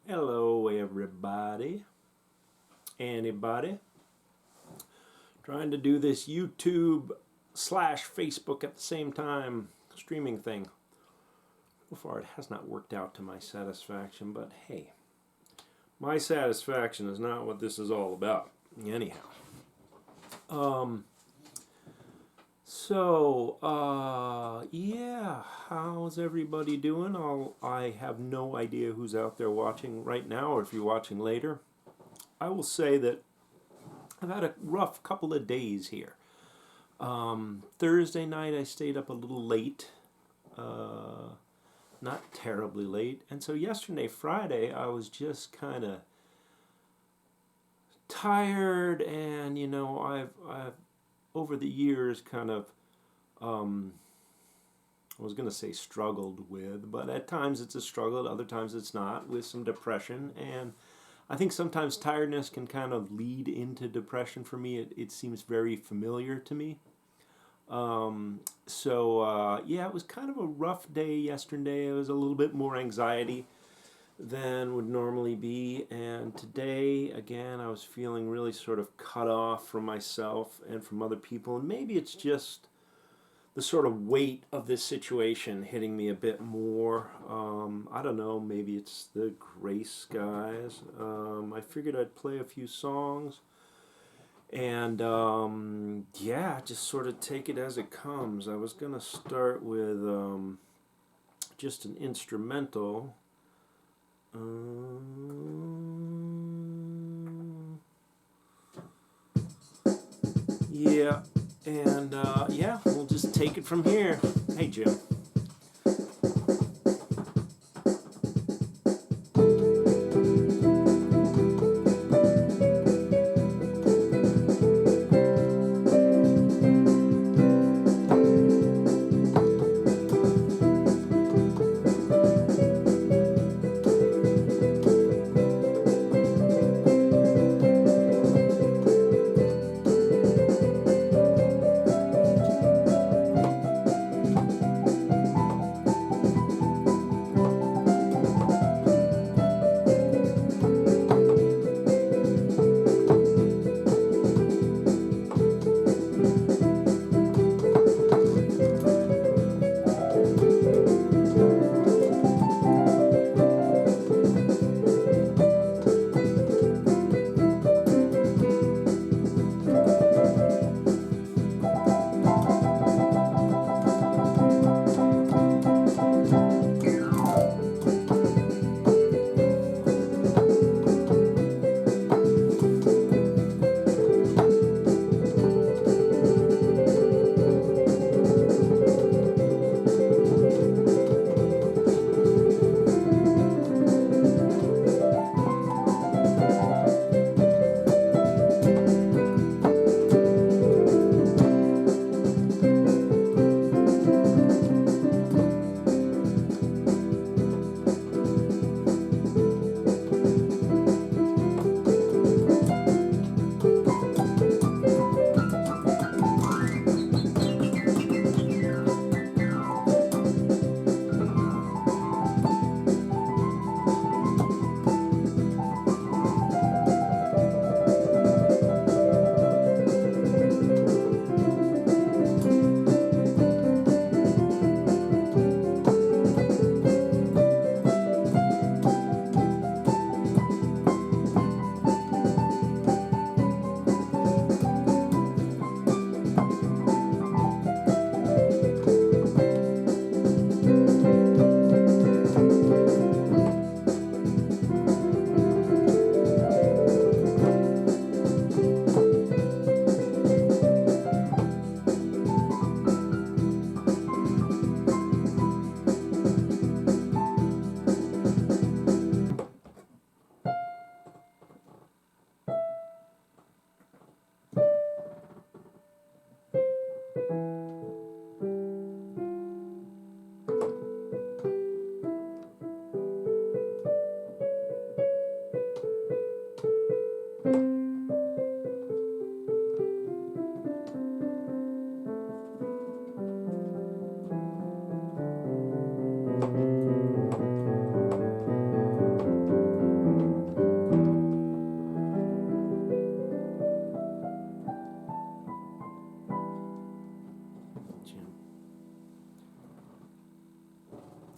Hello, everybody. Anybody? Trying to do this YouTube slash Facebook at the same time streaming thing. So far, it has not worked out to my satisfaction, but hey, my satisfaction is not what this is all about. Anyhow, yeah, how's everybody doing? I have no idea who's out there watching right now, or if you're watching later. I will say that I've had a rough couple of days here. Thursday night I stayed up a little late, not terribly late, and so yesterday, Friday, I was just kind of tired, and I've over the years kind of, I was going to say struggled with, but at times it's a struggle, at other times it's not, with some depression, and I think sometimes tiredness can kind of lead into depression for me. It seems very familiar to me. Yeah, it was kind of a rough day yesterday. It was a little bit more anxiety than would normally be. And today, again, I was feeling really sort of cut off from myself and from other people. And maybe it's just the sort of weight of this situation hitting me a bit more. I don't know, maybe it's the gray skies. I figured I'd play a few songs and yeah, just sort of take it as it comes. I was going to start with just an instrumental. Yeah, and yeah, we'll just take it from here. Hey, Jim.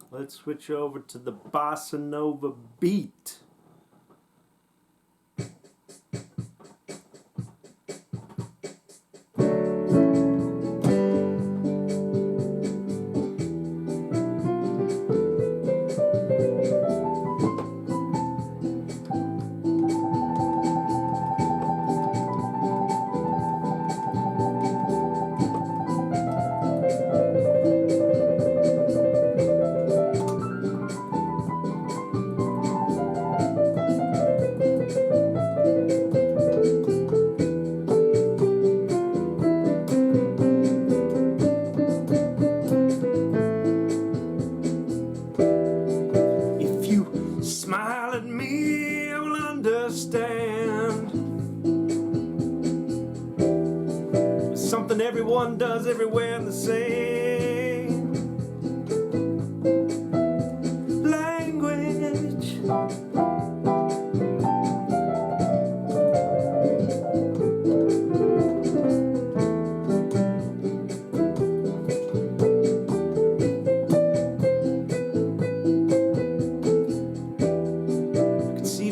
Let's switch over to the bossa nova beat. Smile at me, I will understand. It's something everyone does everywhere in the same language.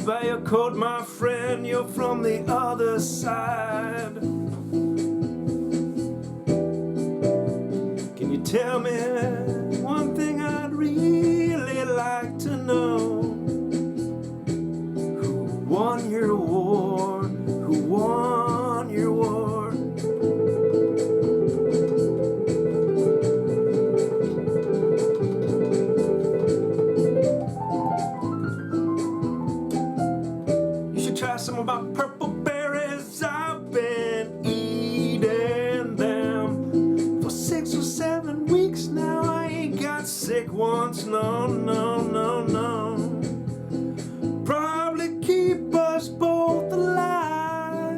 By your coat, my friend, you're from the other side. Can you tell me one thing I'd really like to know? Who won your war? Who won your war? Try some of my purple berries. I've been eating them for 6 or 7 weeks now. I ain't got sick once, no, no, no, no. Probably keep us both alive.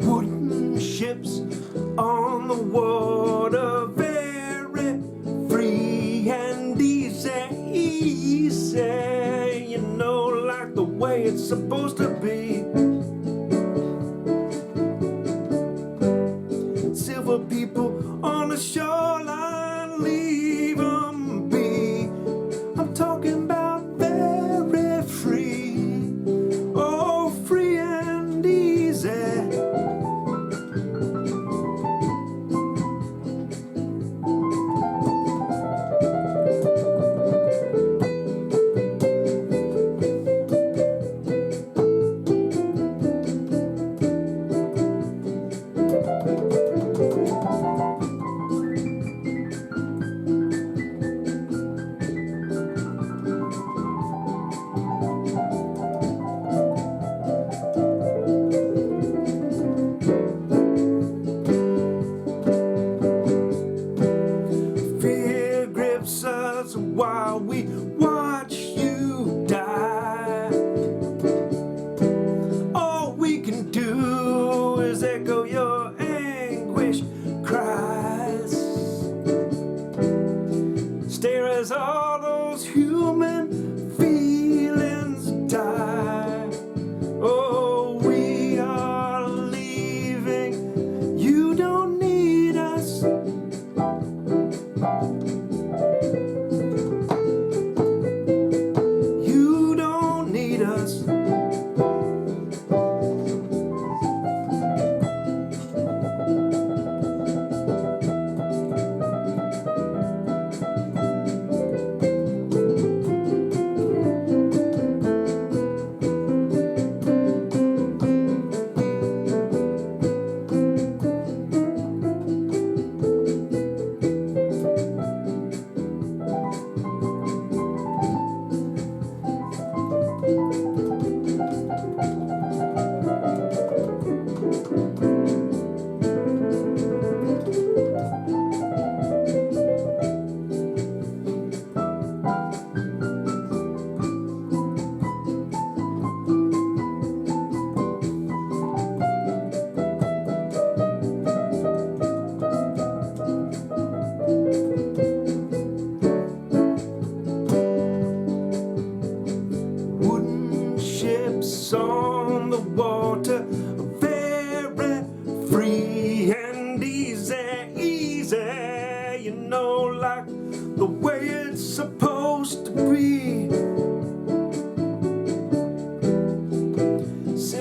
Wooden ships on the water, very free and easy, easy, you know, like the way it's supposed to be.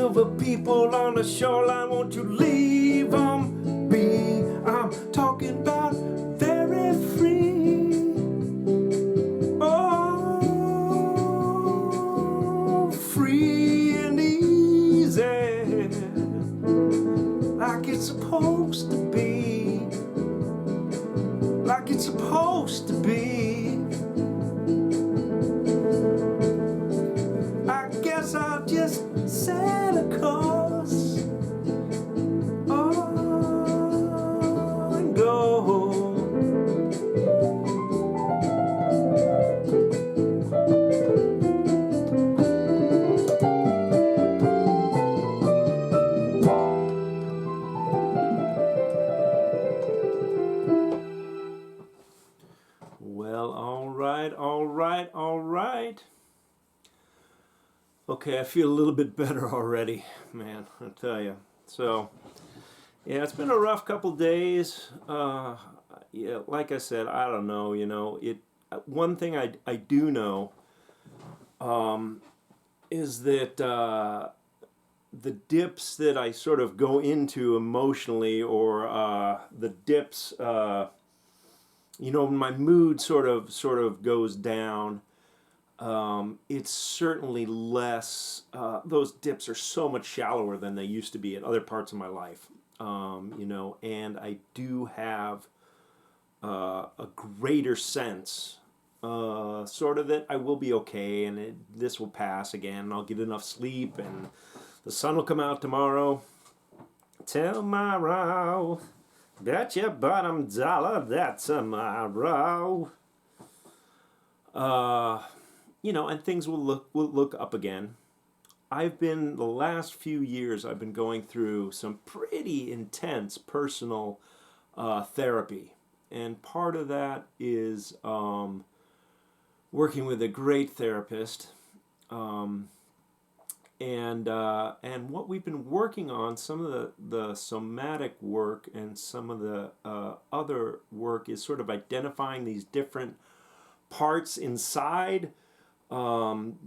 silver people on the shoreline, won't you leave them be? I'm talking about very free. Oh, free and easy, like it's supposed to be, like it's supposed to be. I guess I'll just set a course, oh, and go. Well, all right, all right, all right. Okay, I feel a little bit better already, man, I tell you. So, yeah, it's been a rough couple days. Yeah, like I said, I don't know, one thing I do know is that the dips that I sort of go into emotionally, or the dips, my mood sort of goes down. It's certainly less, those dips are so much shallower than they used to be in other parts of my life, and I do have a greater sense, sort of, that I will be okay, and this will pass again, and I'll get enough sleep, and the sun will come out tomorrow. Tomorrow, bet your bottom dollar that tomorrow. And things will look up again. The last few years, I've been going through some pretty intense personal therapy. And part of that is working with a great therapist. And what we've been working on, some of the somatic work and some of the other work, is sort of identifying these different parts inside,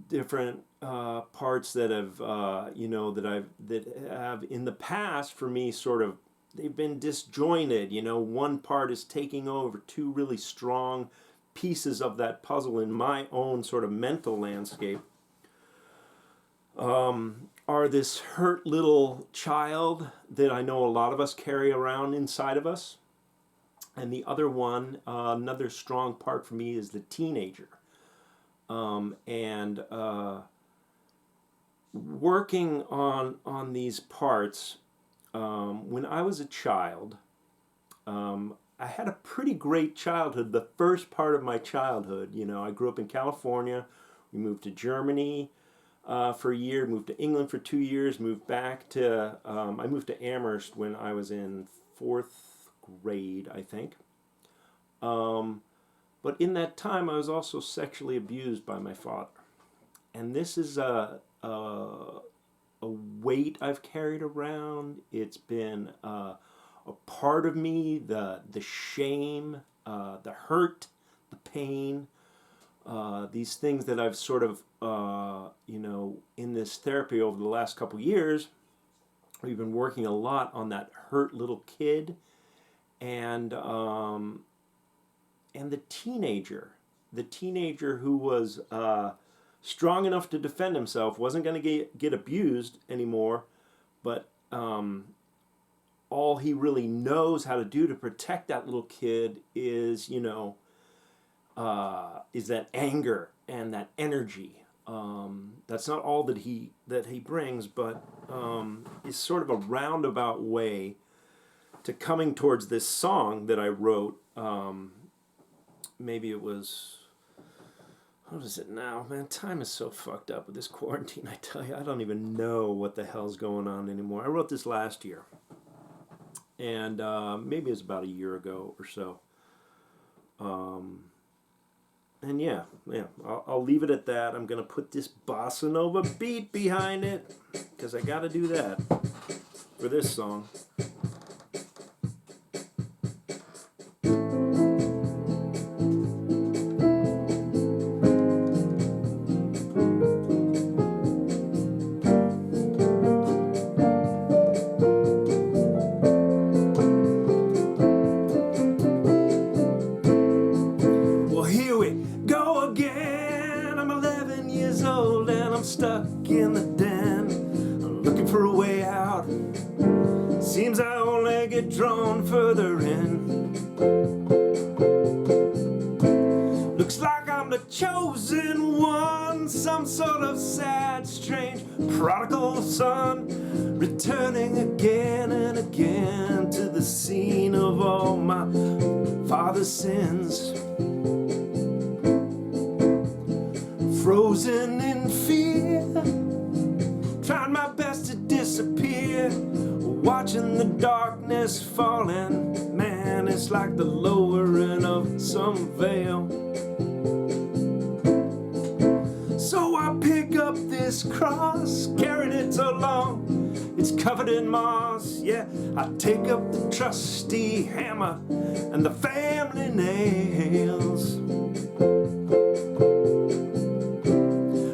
different parts that have that have in the past, for me, sort of, they've been disjointed. One part is taking over two really strong pieces of that puzzle in my own sort of mental landscape. Are this hurt little child that I know a lot of us carry around inside of us. And the other one, another strong part for me, is the teenager. Working on these parts, when I was a child, I had a pretty great childhood. The first part of my childhood, I grew up in California. We moved to Germany for a year, moved to England for 2 years, moved back to, I moved to Amherst when I was in 4th grade, I think. But in that time, I was also sexually abused by my father. And this is a weight I've carried around. It's been a part of me, the shame, the hurt, the pain, these things that I've sort of, in this therapy over the last couple years. We've been working a lot on that hurt little kid, and the teenager who was strong enough to defend himself, wasn't going to get abused anymore, but all he really knows how to do to protect that little kid is, is that anger and that energy. That's not all that he brings, but is sort of a roundabout way to coming towards this song that I wrote. Maybe it was, what is it now? Man, time is so fucked up with this quarantine, I tell you. I don't even know what the hell's going on anymore. I wrote this last year. And maybe it was about a year ago or so. And yeah, I'll leave it at that. I'm going to put this bossa nova beat behind it, because I got to do that for this song. out. Seems I only get drawn further in. Looks like I'm the chosen one, some sort of sad, strange prodigal son, returning again and again to the scene of all my father's sins. Frozen in fear, trying my best to disappear, watching the darkness falling. Man, it's like the lowering of some veil. So I pick up this cross, carried it so long, it's covered in moss. Yeah, I take up the trusty hammer and the family nails.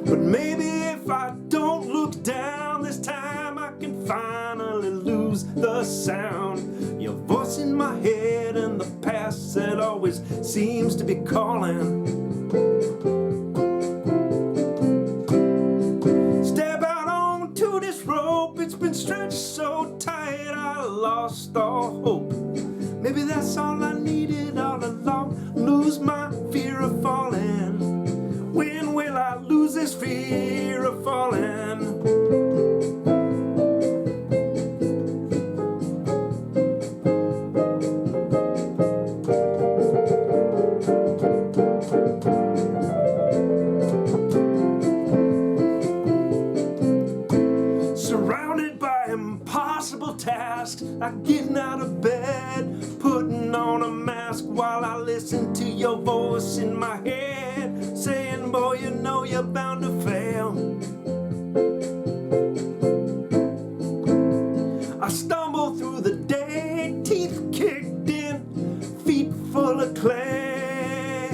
But maybe if I don't look down this time, I can finally lose the sound. Your voice in my head and the past that always seems to be calling. Step out onto this rope, it's been stretched so tight I lost all hope. Maybe that's all I needed all along, lose my fear of falling. When will I lose this fear of falling? Surrounded by impossible tasks, like getting out of bed, putting on a mask while I listen to your voice in my head, saying, boy, you know you're bound to fail. I stumble through the day, teeth kicked in, feet full of clay,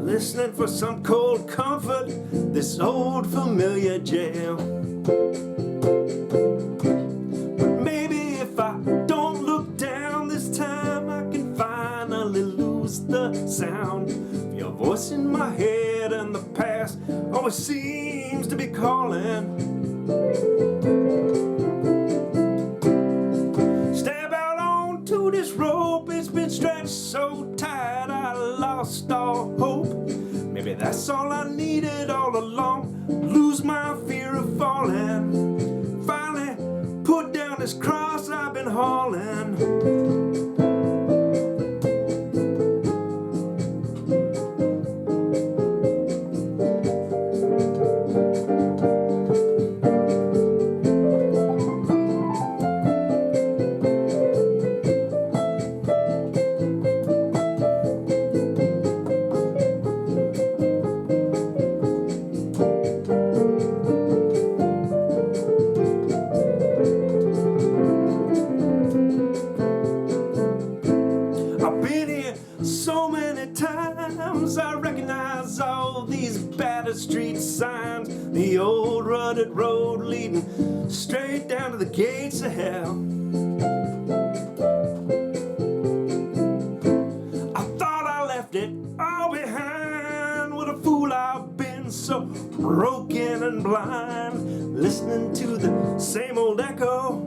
listening for some cold comfort, this old familiar jail. But maybe if I don't look down this time, I can finally lose the sound of your voice in my head, and the past always seems to be calling. Step out onto this rope, it's been stretched so tight I lost all hope. Maybe that's all I needed all along, lose my fear of falling. Finally put down this cross I've been hauling. So many times I recognize all these battered street signs, the old rutted road leading straight down to the gates of hell. I thought I left it all behind, what a fool I've been, so broken and blind, listening to the same old echo,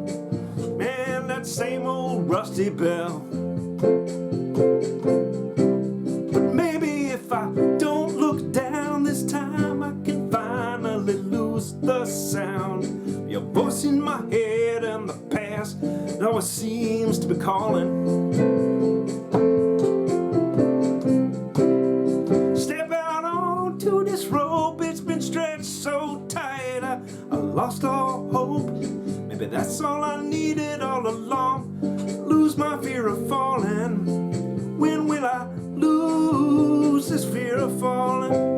man, that same old rusty bell. But maybe if I don't look down this time, I can finally lose the sound of your voice in my head, and the past that always seems to be calling. Step out onto this rope, it's been stretched so tight I lost all hope. Maybe that's all I needed all along, lose my fear of falling. When will I lose this fear of falling?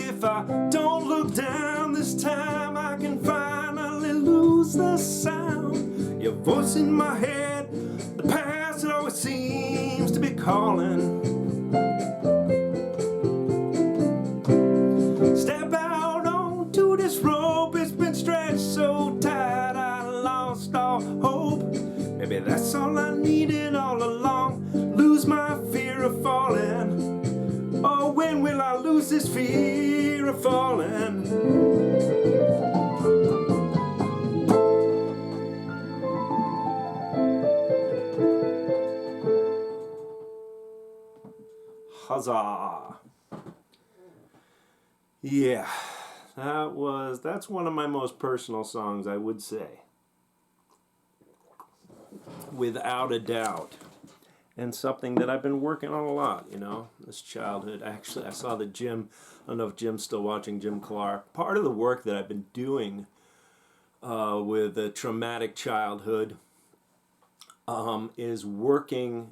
If I don't look down this time, I can find lost the sound. Your voice in my head, the past, it always seems to be calling. Step out onto this rope, it's been stretched so tight I lost all hope. Maybe that's all I needed all along. Lose my fear of falling. Oh, when will I lose this fear of falling? Huzzah! Yeah, that's one of my most personal songs, I would say. Without a doubt. And something that I've been working on a lot, this childhood. Actually, I saw that Jim, I don't know if Jim's still watching, Jim Clark. Part of the work that I've been doing with a traumatic childhood is working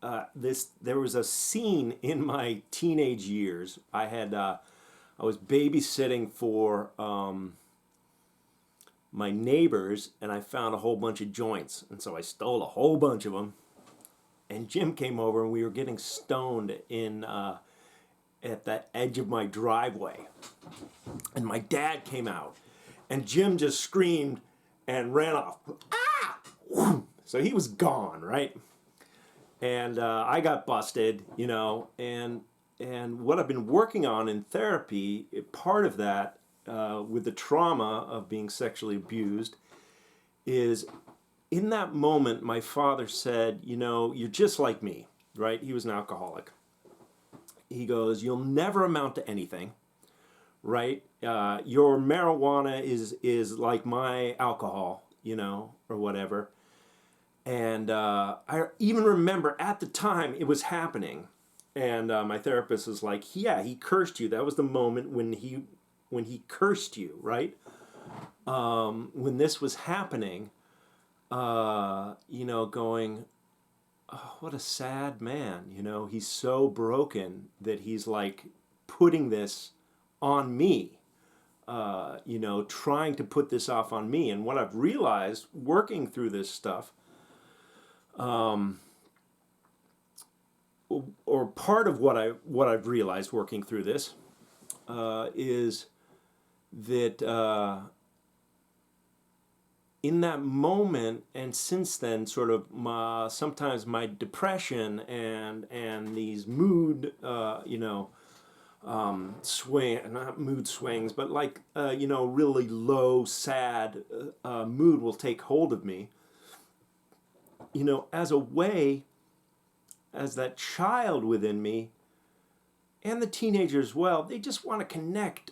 there was a scene in my teenage years. I was babysitting for my neighbors, and I found a whole bunch of joints, and so I stole a whole bunch of them. And Jim came over, and we were getting stoned at the edge of my driveway. And my dad came out, and Jim just screamed and ran off. Ah! So he was gone, right? And I got busted, and what I've been working on in therapy, part of that, with the trauma of being sexually abused, is in that moment my father said, you're just like me, right? He was an alcoholic. He goes, you'll never amount to anything, right? Your marijuana is like my alcohol, or whatever. And I even remember at the time it was happening, and my therapist was like, "Yeah, he cursed you. That was the moment when he cursed you, right? When this was happening, going, oh, what a sad man. He's so broken that he's like putting this on me, trying to put this off on me. And what I've realized working through this stuff." Or part of what I've realized working through this is that in that moment and since then, sort of sometimes my depression and these mood not mood swings, but like really low, sad mood will take hold of me. As a way, as that child within me, and the teenager as well, they just want to connect,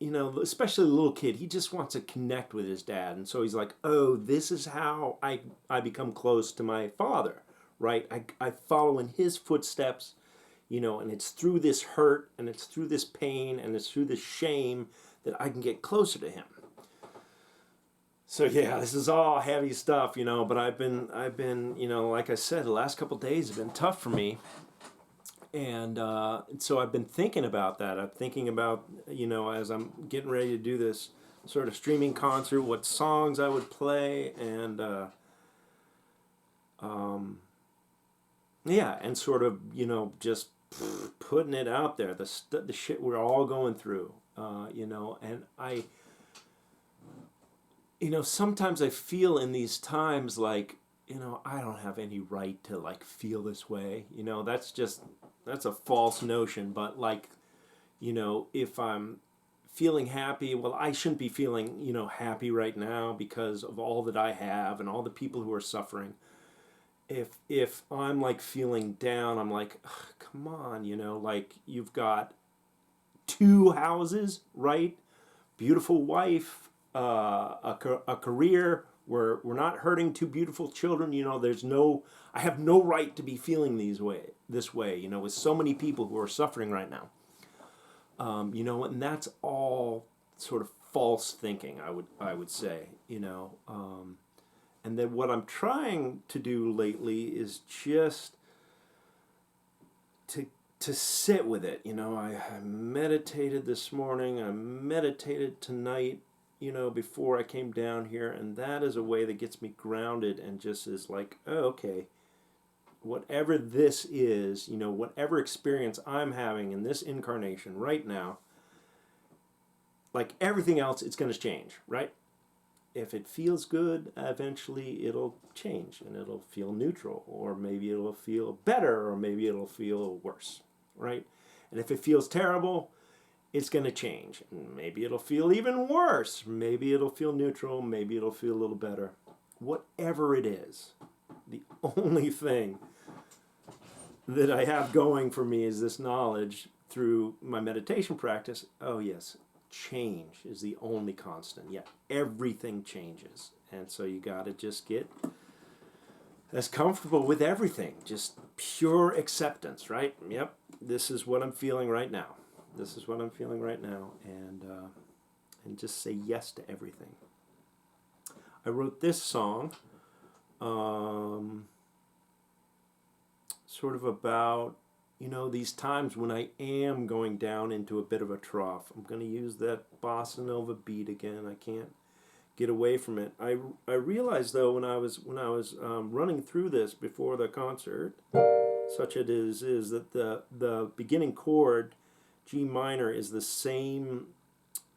especially the little kid, he just wants to connect with his dad. And so he's like, oh, this is how I become close to my father, right? I follow in his footsteps, and it's through this hurt, and it's through this pain, and it's through this shame that I can get closer to him. So yeah, this is all heavy stuff, but I've been, like I said, the last couple of days have been tough for me. And so I've been thinking about that. I'm thinking about, as I'm getting ready to do this sort of streaming concert, what songs I would play, and and sort of, just putting it out there, the shit we're all going through, and sometimes I feel in these times like, I don't have any right to like feel this way. That's a false notion. But like, if I'm feeling happy, well, I shouldn't be feeling, happy right now because of all that I have and all the people who are suffering. If I'm like feeling down, I'm like, come on, like you've got 2 houses, right? Beautiful wife, a career, we're not hurting 2 beautiful children, I have no right to be feeling this way, with so many people who are suffering right now. And that's all sort of false thinking, I would say, and then what I'm trying to do lately is just to sit with it. I meditated this morning, I meditated tonight, before I came down here, and that is a way that gets me grounded and just is like, oh, okay, whatever this is, whatever experience I'm having in this incarnation right now, like everything else, it's going to change, right? If it feels good, eventually it'll change and it'll feel neutral, or maybe it'll feel better, or maybe it'll feel worse, right? And if it feels terrible, it's going to change. And maybe it'll feel even worse. Maybe it'll feel neutral. Maybe it'll feel a little better. Whatever it is, the only thing that I have going for me is this knowledge through my meditation practice. Oh, yes. Change is the only constant. Yeah, everything changes. And so you got to just get as comfortable with everything. Just pure acceptance, right? Yep, this is what I'm feeling right now. This is what I'm feeling right now. And just say yes to everything. I wrote this song sort of about these times when I am going down into a bit of a trough. I'm going to use that bossa nova beat again. I can't get away from it. I realized though when I was running through this before the concert, such it is that the beginning chord, G minor, is the same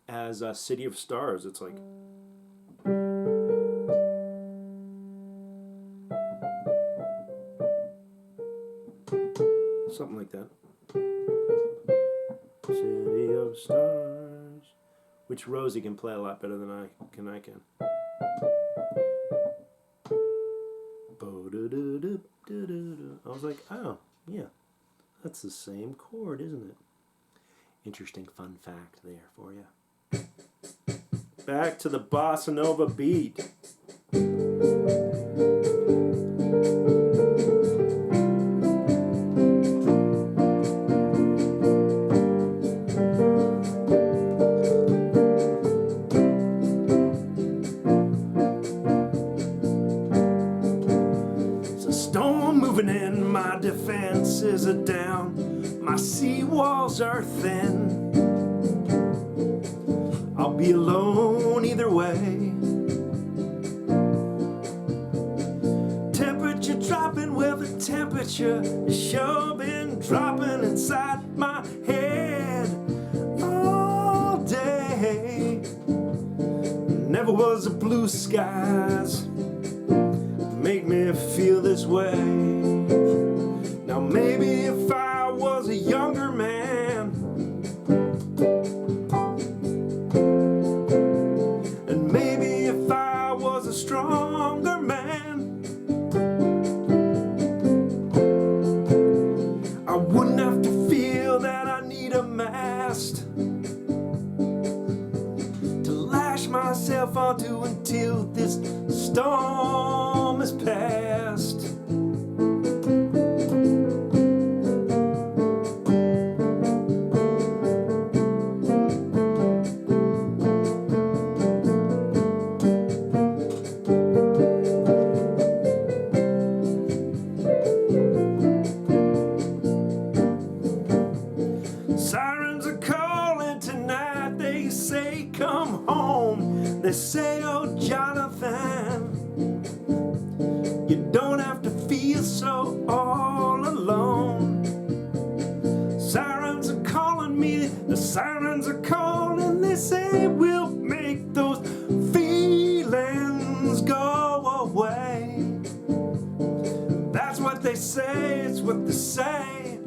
as City of Stars. It's like something like that. City of Stars, which Rosie can play a lot better than I can. I was like, oh, yeah, that's the same chord, isn't it? Interesting fun fact there for you. Back to the bossa nova beat. My defenses are down, my seawalls are thin. I'll be alone either way. Temperature dropping, well the temperature is sure been dropping inside my head all day. Never was a blue skies make me feel this way. Now maybe if I was a younger man, and maybe if I was a stronger man, I wouldn't have to feel that I need a mast to lash myself onto until this storm is past. Sirens are calling tonight, they say come home. They say, oh Jonathan, you don't have to feel so all alone. Sirens are calling me, the sirens are calling, they say we'll make those feelings go away. That's what they say, it's what they say.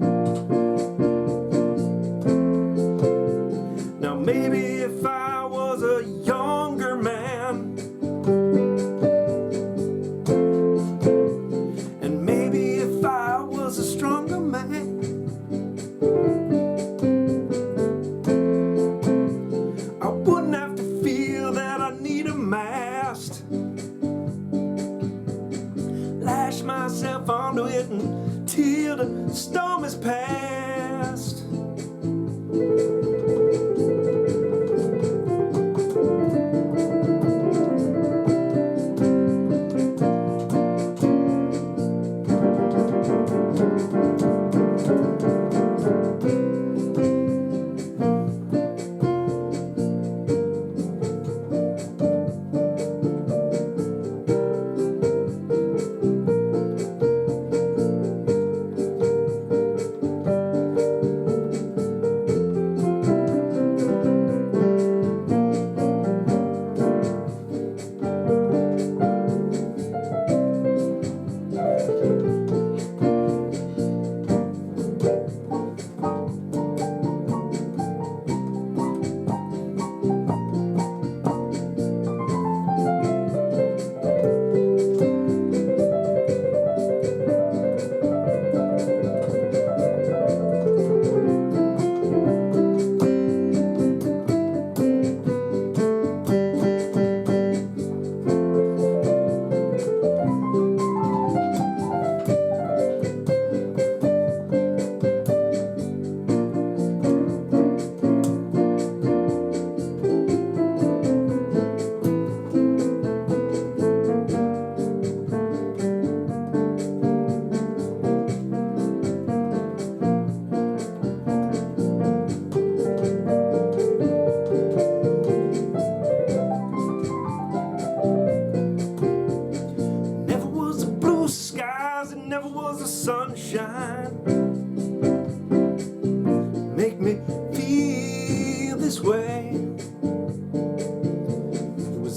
Now maybe if I was a younger man, and maybe if I was a stronger man, I wouldn't have to feel that I need a mast, lash myself onto it until the storm is past.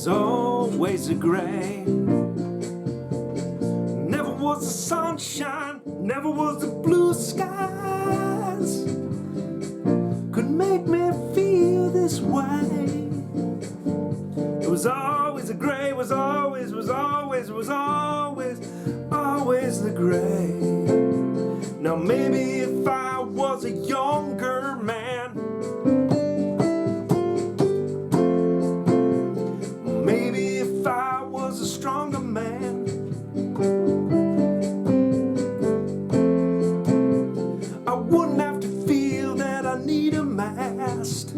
was always a gray. Never was the sunshine, never was the blue skies could make me feel this way. It was always a gray, was always the gray. Now maybe if I was a younger man, maybe if I was a stronger man, I wouldn't have to feel that I need a mast.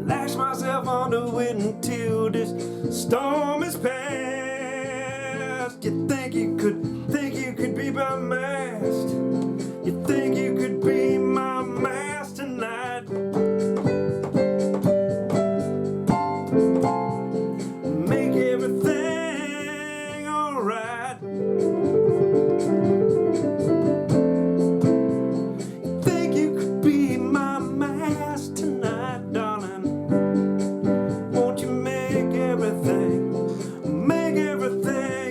Lash myself onto it until this storm is past. You think you could be my mast. You think you could be my mast tonight. Make everything alright. You think you could be my mast tonight, darling. Won't you make everything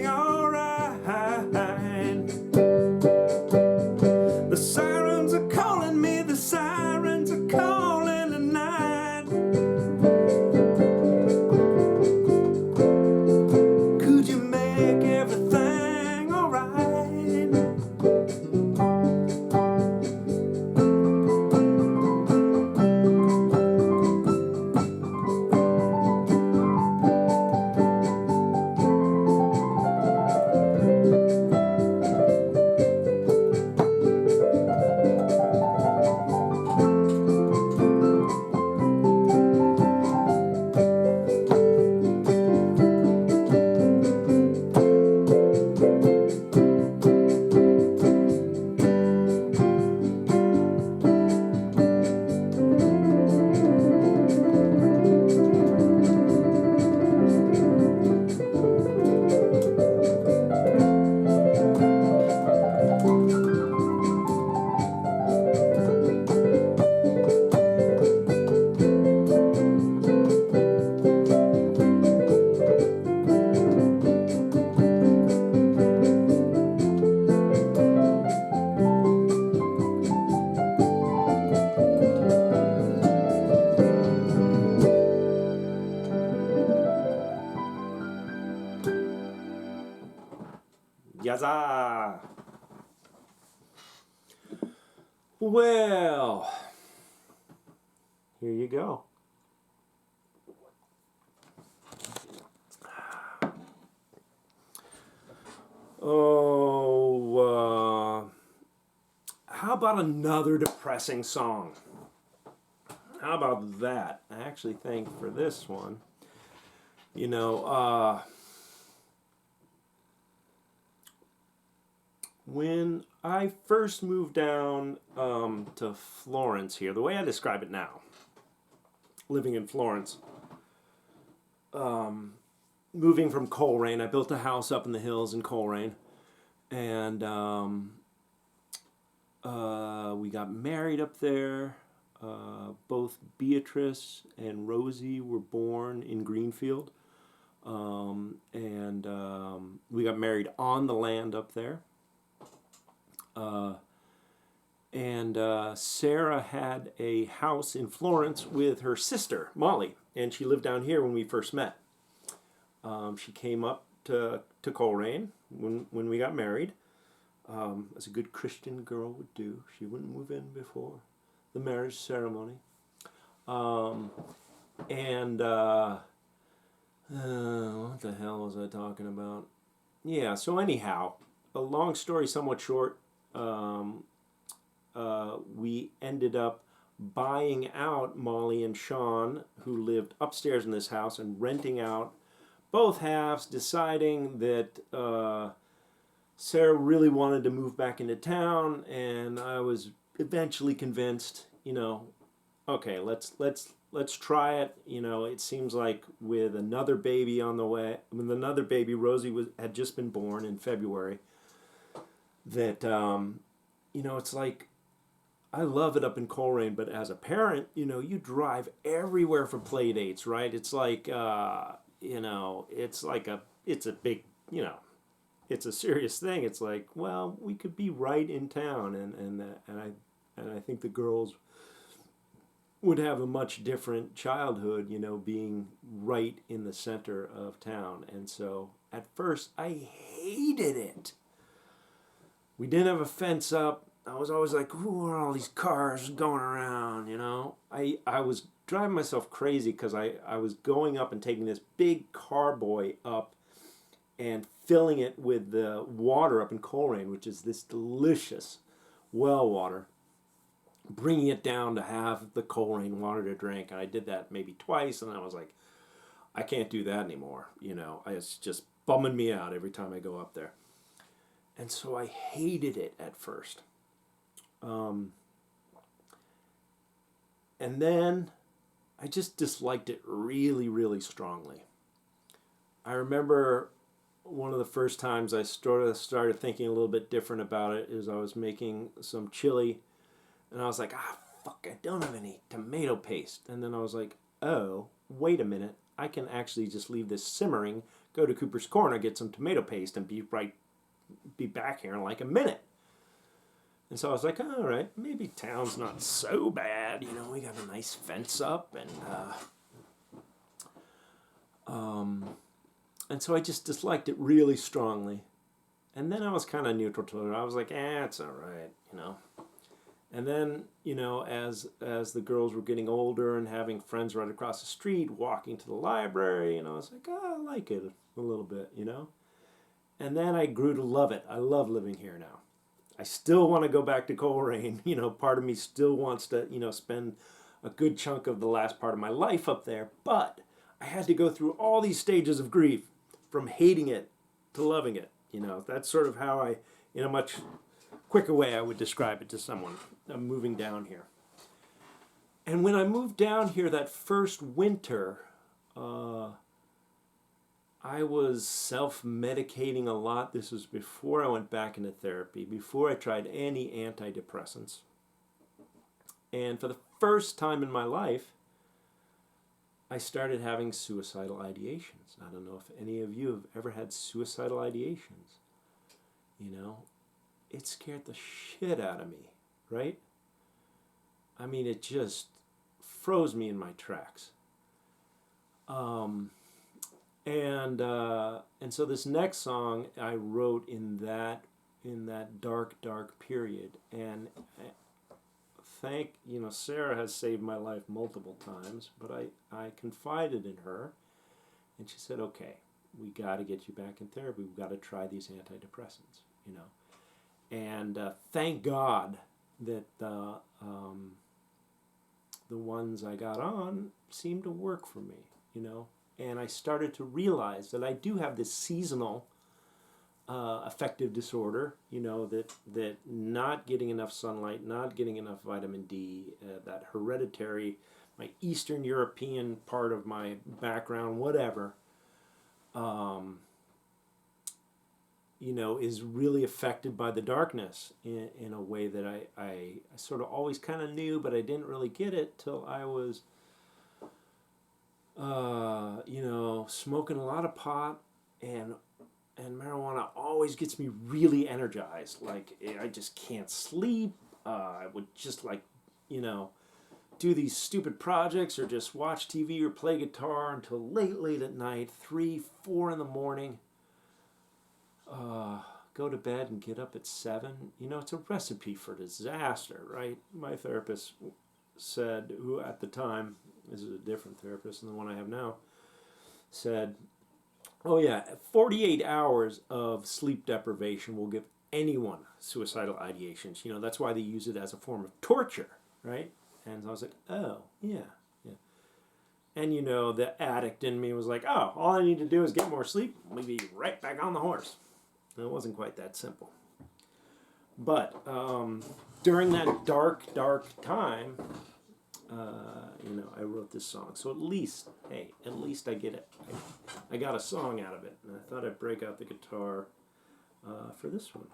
alright? The sirens are calling me, the sirens are calling tonight. Could you make everything alright? Yaza. Well, here you go. Oh, how about another depressing song? How about that? I actually think for this one, when I first moved down to Florence here, the way I describe it now, living in Florence, moving from Coleraine, I built a house up in the hills in Coleraine, and we got married up there. Both Beatrice and Rosie were born in Greenfield, and we got married on the land up there. And Sarah had a house in Florence with her sister, Molly, and she lived down here when we first met. She came up to Coleraine when we got married, as a good Christian girl would do. She wouldn't move in before the marriage ceremony. What the hell was I talking about? Yeah, so anyhow, a long story somewhat short, we ended up buying out Molly and Sean, who lived upstairs in this house, and renting out both halves, deciding that Sarah really wanted to move back into town, and I was eventually convinced, okay, let's try it. It seems like with another baby on the way, with another baby, Rosie had just been born in February, that it's like I love it up in Coleraine, but as a parent, you drive everywhere for play dates, right? It's like, it's a big, it's a serious thing. It's like, well, we could be right in town, and I think the girls would have a much different childhood, being right in the center of town. And so at first, I hated it. We didn't have a fence up. I was always like, who are all these cars going around, I was driving myself crazy because I was going up and taking this big carboy up and filling it with the water up in Coleraine, which is this delicious well water, bringing it down to have the Coleraine water to drink. And I did that maybe twice, and I was like, I can't do that anymore. It's just bumming me out every time I go up there. And so I hated it at first. And then I just disliked it really, really strongly. I remember one of the first times I started thinking a little bit different about it is I was making some chili, and I was like, fuck, I don't have any tomato paste. And then I was like, oh, wait a minute, I can actually just leave this simmering, go to Cooper's Corner, get some tomato paste, and be back here in like a minute. And so I was like, all right, maybe town's not so bad. We got a nice fence up, and so I just disliked it really strongly. And then I was kind of neutral to it. I was like, it's all right. And then, as the girls were getting older and having friends right across the street, walking to the library, I was like, I like it a little bit, And then I grew to love it. I love living here now. I still want to go back to Coleraine. Part of me still wants to, spend a good chunk of the last part of my life up there. But I had to go through all these stages of grief, from hating it to loving it. That's sort of how I, in a much quicker way, I would describe it to someone moving down here. And when I moved down here that first winter, I was self-medicating a lot. This was before I went back into therapy, before I tried any antidepressants. And for the first time in my life, I started having suicidal ideations. I don't know if any of you have ever had suicidal ideations. It scared the shit out of me, right? I mean, it just froze me in my tracks. And so this next song I wrote in that dark period, and Sarah has saved my life multiple times, but I confided in her, and she said, okay, we got to get you back in therapy. We've got to try these antidepressants, and thank God that the ones I got on seemed to work for me, And I started to realize that I do have this seasonal affective disorder, that not getting enough sunlight, not getting enough vitamin D, that hereditary, my Eastern European part of my background, whatever, is really affected by the darkness in a way that I sort of always kind of knew, but I didn't really get it till I was smoking a lot of pot, and marijuana always gets me really energized. Like, I just can't sleep. I would just do these stupid projects or just watch TV or play guitar until late at night, 3, 4 in the morning. Go to bed and get up at 7. It's a recipe for disaster, right? My therapist said, who at the time, this is a different therapist than the one I have now, said, oh yeah, 48 hours of sleep deprivation will give anyone suicidal ideations. That's why they use it as a form of torture, right? And so I was like, oh, yeah. And the addict in me was like, oh, all I need to do is get more sleep, we'll be right back on the horse. And it wasn't quite that simple. But during that dark time, I wrote this song. So at least I get it. I got a song out of it, and I thought I'd break out the guitar for this one.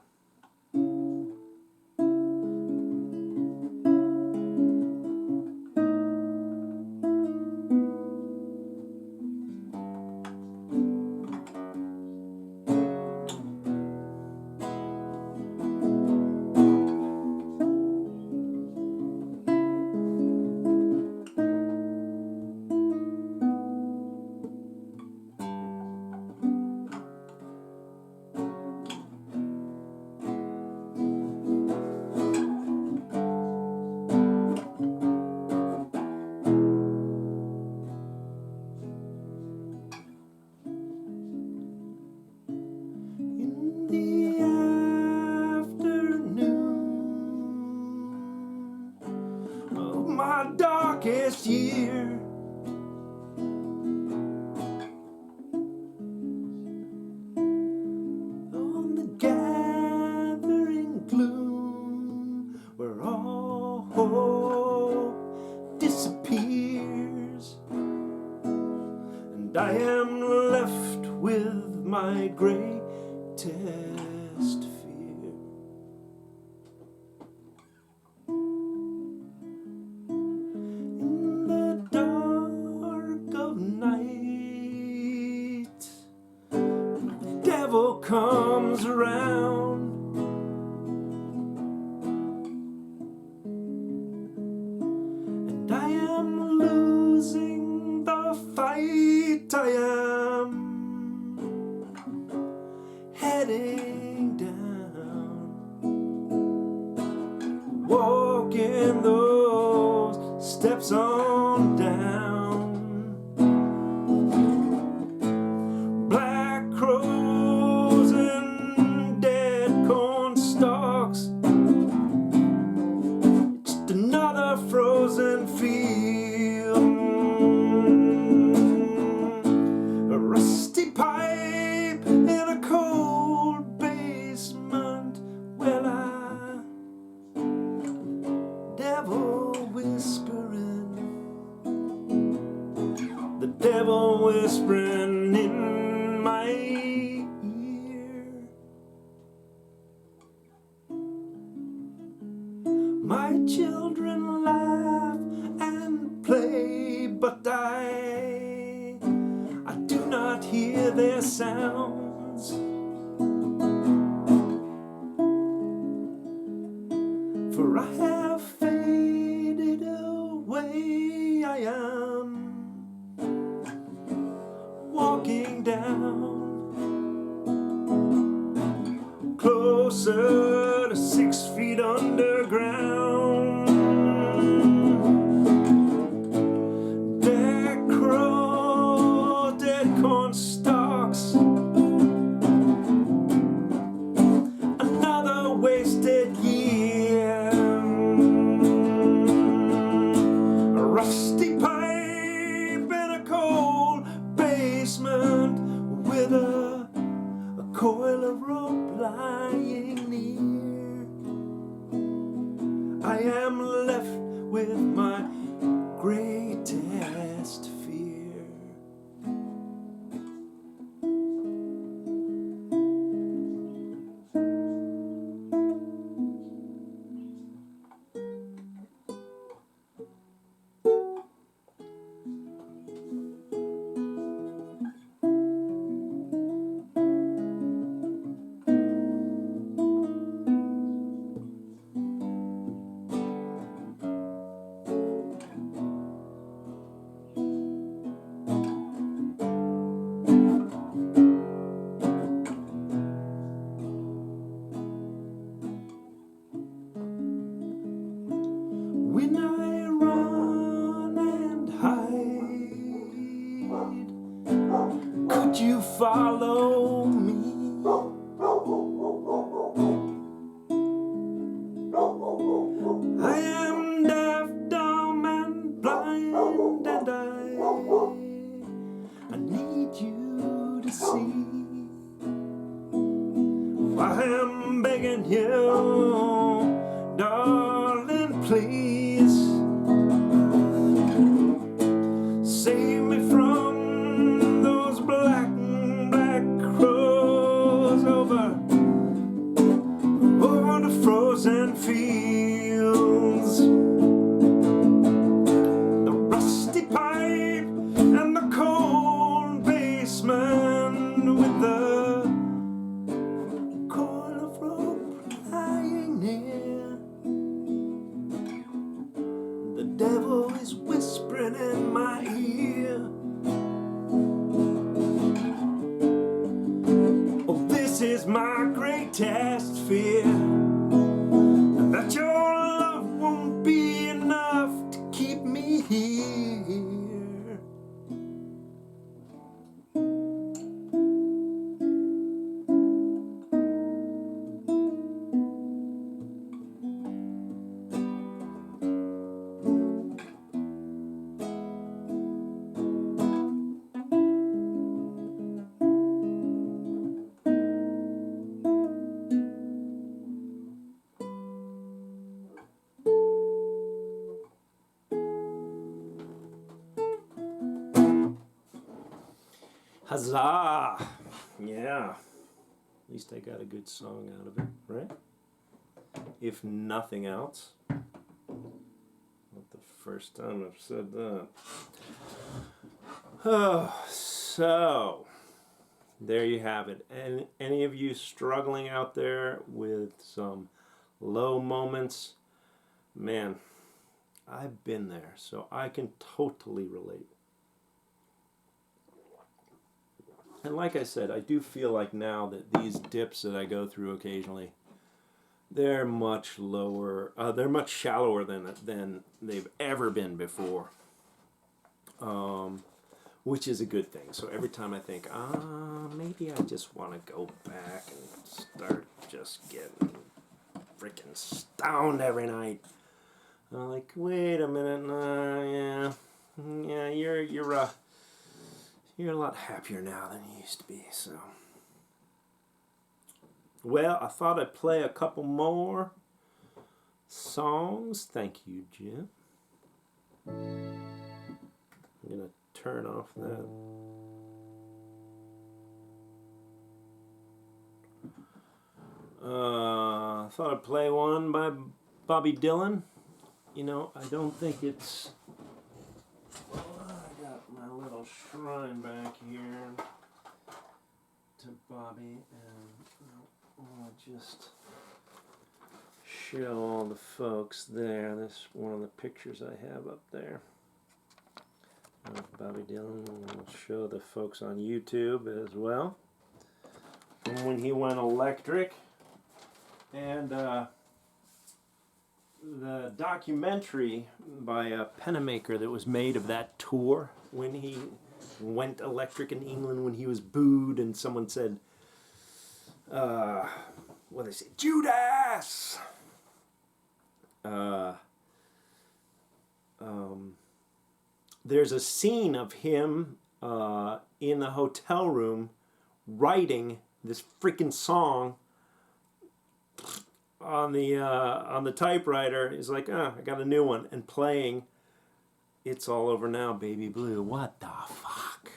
and I am left with my greatest fear. In the dark of night, the devil comes around, and I am losing the fight. I am heading down, walking those steps on down. Black crows and dead corn stalks, just another frozen field. A rusty pipe in a cold basement. Well, devil whispering, the devil whispering in my ear. My children laugh and play, but I do not hear their sounds. For I have faded away. I am walking down, closer to 6 feet underground. Dead crow, dead corn stalks, another wasted year. A rusty pipe in a cold basement with a coil of rope lying near. I am left with my greatest fear. When I run and hide, could you follow me? I am deaf, dumb, and blind, and I need you to see. I am begging you, darling, please save me from those black crows over the frozen fields. The rusty pipe and the cold basement with the coil of rope lying near. The devil is whispering in my ear. Oh, this is my greatest fear, that your love won't be enough to keep me here. Huzzah! Yeah. At least I got a good song out of it, right? If nothing else. Not the first time I've said that. Oh, so there you have it. And any of you struggling out there with some low moments, man, I've been there, so I can totally relate. And like I said, I do feel like now that these dips that I go through occasionally, they're much lower, they're much shallower than they've ever been before, which is a good thing. So every time I think, maybe I just want to go back and start just getting freaking stoned every night, I'm like, wait a minute, yeah, you're a lot happier now than you used to be, so. Well, I thought I'd play a couple more songs. Thank you, Jim. I'm going to turn off that. I thought I'd play one by Bobby Dylan. You know, I don't think it's... I got my little shrine back here to Bobby, and I'll just show all the folks there. This is one of the pictures I have up there of Bobby Dylan. We'll show the folks on YouTube as well from when he went electric. And the documentary by a penmaker that was made of that tour when he went electric in England, when he was booed and someone said, what did they say? Judas! There's a scene of him in the hotel room writing this freaking song on the typewriter. He's like, I got a new one, and playing It's All Over Now, Baby Blue. What the fuck?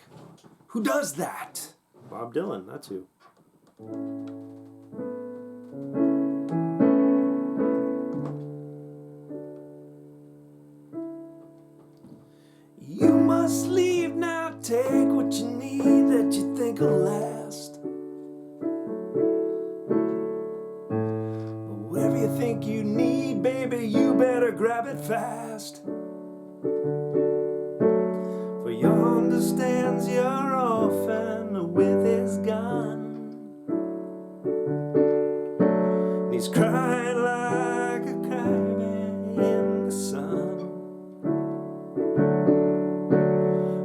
Who does that? Bob Dylan, that's who. You must leave now, take what you need that you think will last. But whatever you think you need, baby, you better grab it fast. For yonder stands your orphan with his gun. And he's crying like a crybaby in the sun.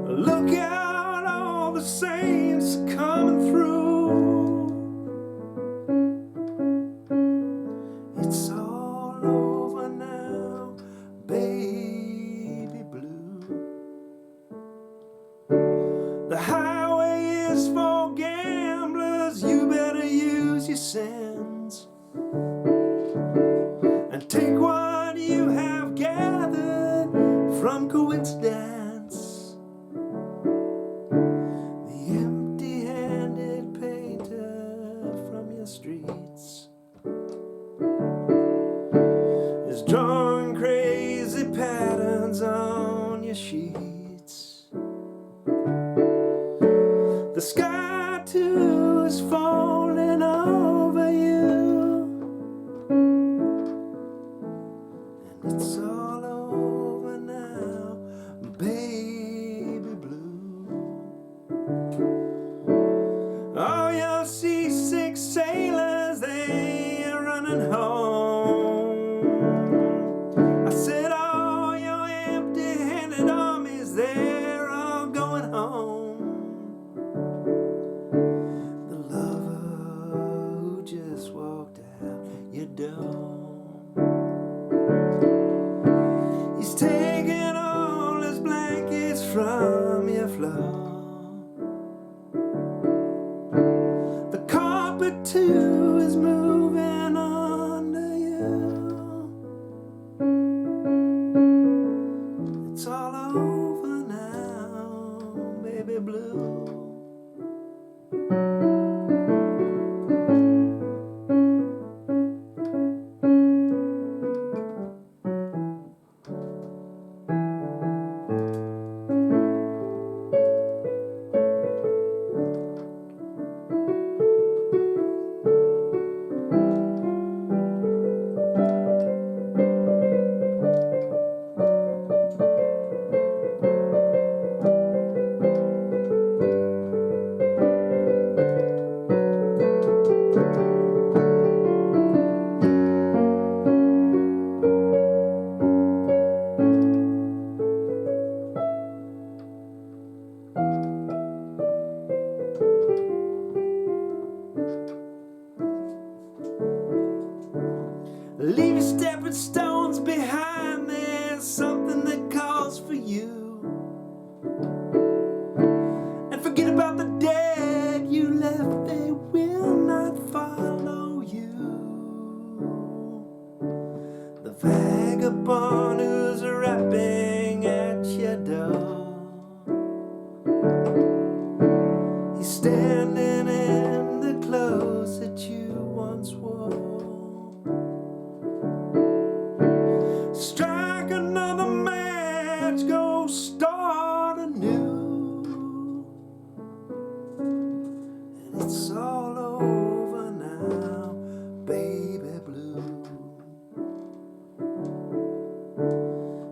Look out, all the saints coming through. It's all over now, baby blue. The highway is for gamblers, you better use your sense and take what you have gathered from coincidence. The empty-handed painter from your streets is drawing crazy patterns on your sheets. The sky too is falling over you, and it's all over now, baby blue. All your seasick sailors, they are running home. I said all your empty-handed armies, they're all going home. The lover who just walked out your door, he's taking all his blankets from your floor. The carpet too is moving under you. It's all over now, baby blue. Forget about the dead you left, they will not follow you. The vagabond who's rapping at your door, he's standing in the clothes that you once wore. Strike another match, go start anew. And it's all over now, baby blue.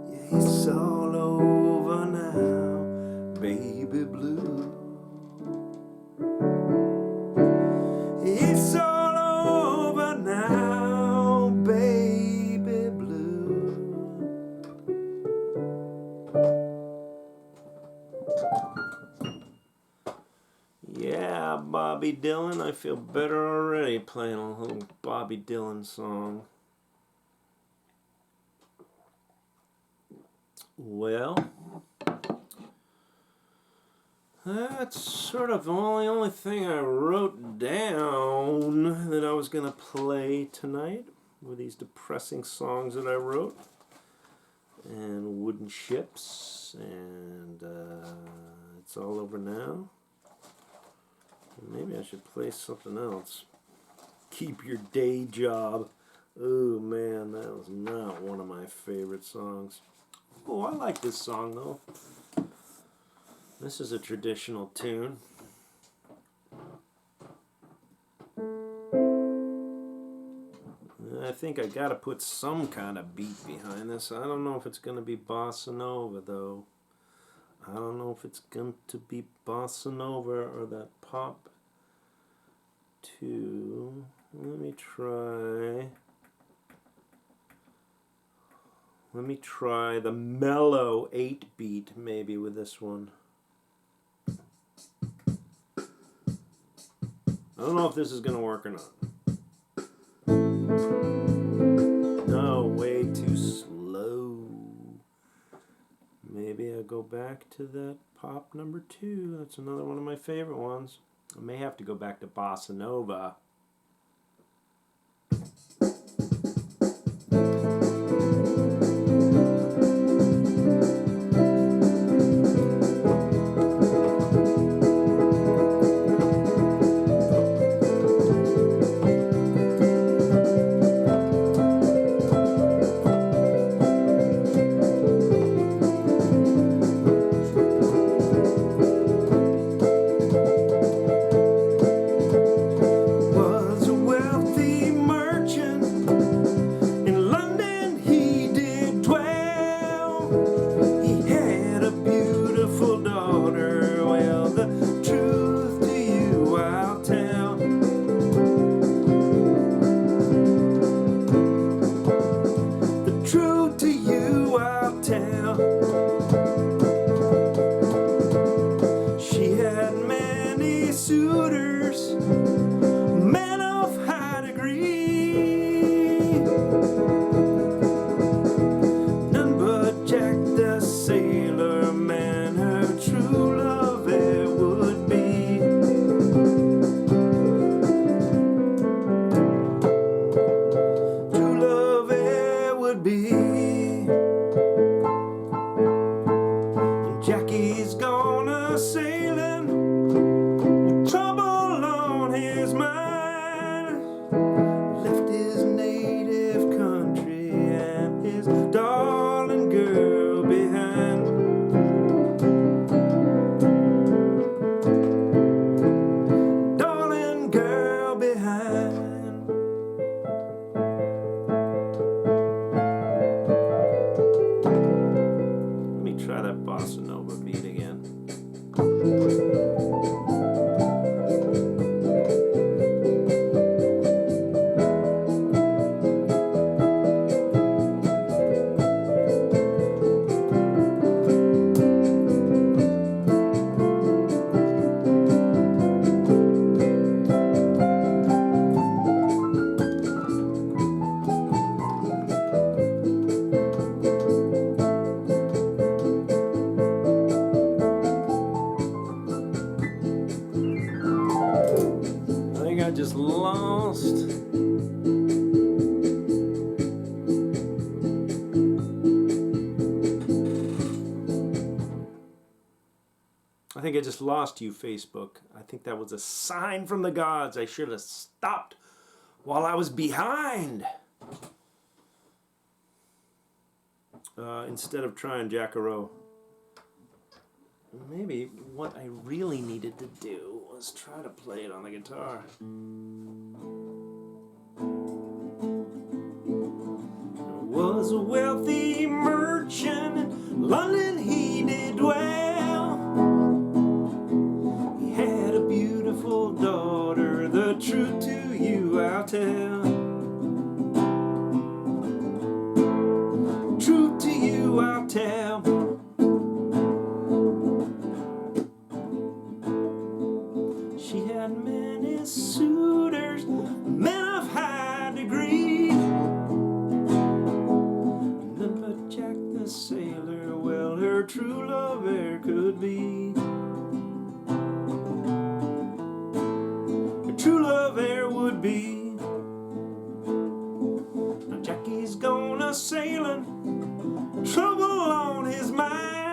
Yeah, it's all over now, baby blue. It's all over now, baby blue. Yeah, Bobby Dylan, I feel better already playing a little Bobby Dylan song. Well, that's sort of the only thing I wrote down that I was going to play tonight were these depressing songs that I wrote. And Wooden Ships, and It's All Over Now. Maybe I should play something else. Keep Your Day Job. Oh man, that was not one of my favorite songs. Oh, I like this song though. This is a traditional tune. I think I gotta put some kind of beat behind this. I don't know if it's gonna be bossa nova though. I don't know if it's going to be bossa nova or that pop 2. Let me try the mellow 8-beat maybe with this one. I don't know if this is going to work or not. No, way too slow. Maybe I'll go back to that pop number 2. That's another one of my favorite ones. I may have to go back to bossa nova. I just lost. I think I just lost you, Facebook. I think that was a sign from the gods. I should have stopped while I was behind. Instead of trying Jackaroo. Maybe what I really needed to do was try to play it on the guitar. There was a wealthy merchant in London, he did dwell. He had a beautiful daughter, the truth to you I'll tell. Truth to you I'll tell. She had many suitors, men of high degree. None but Jack the sailor, well, her true lover could be. Her true lover would be. Now Jackie's gone a sailing, trouble on his mind.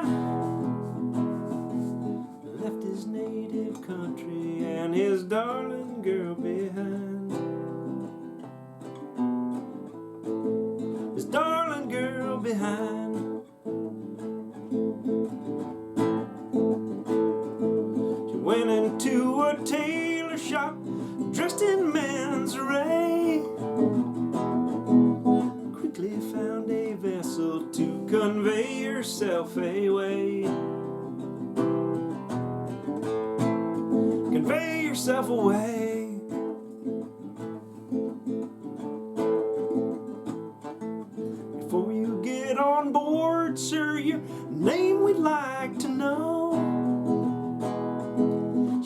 Left his native country and his darling girl behind. His darling girl behind. She went into a tailor shop, dressed in men's array. Quickly found a vessel to convey herself away. Convey yourself away. Before you get on board, sir, your name we'd like to know.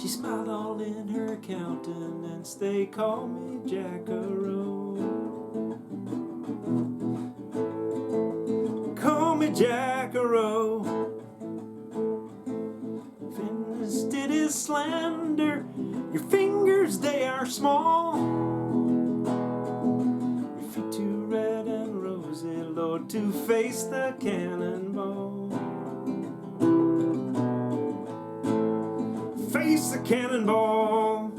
She smiled all in her countenance, they call me Jackaroo. Call me Jackaroo. It is slender, your fingers they are small, your feet too red and rosy, Lord, to face the cannonball. Face the cannonball.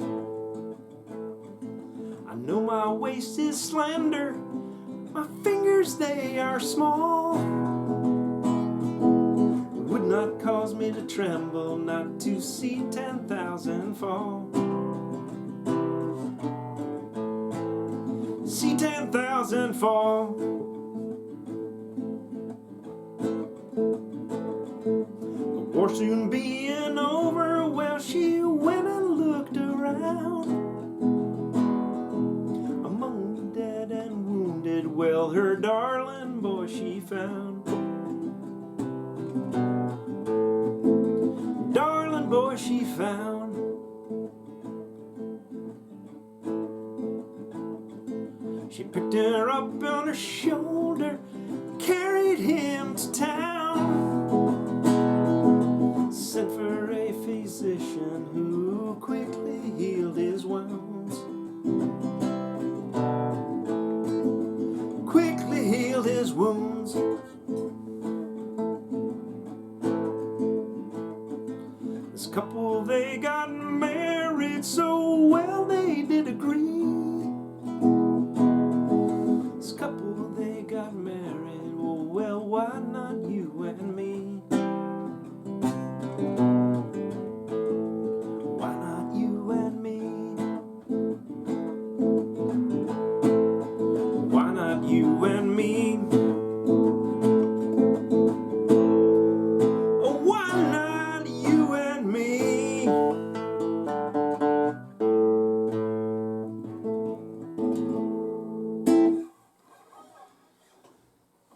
I know my waist is slender, my fingers they are small. Would not cause me to tremble not to see 10,000 fall. See 10,000 fall. The war soon being over, well, she went and looked around. Among the dead and wounded, well, her darling boy she found. Boy she found. She picked her up on her shoulder, carried him to town, sent for a physician who quickly healed his wounds. Quickly healed his wounds. This couple, they got married so well they did agree. This couple, they got married, well, why not you and me? Why not you and me? Why not you and me?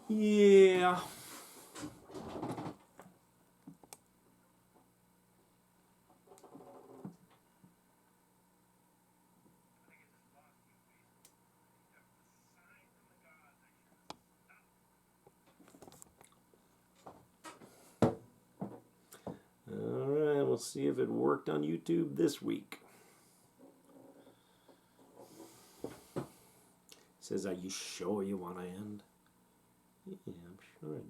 Yeah. All right, we'll see if it worked on YouTube this week. says, "Are you sure you want to end?" Yeah, I'm sure I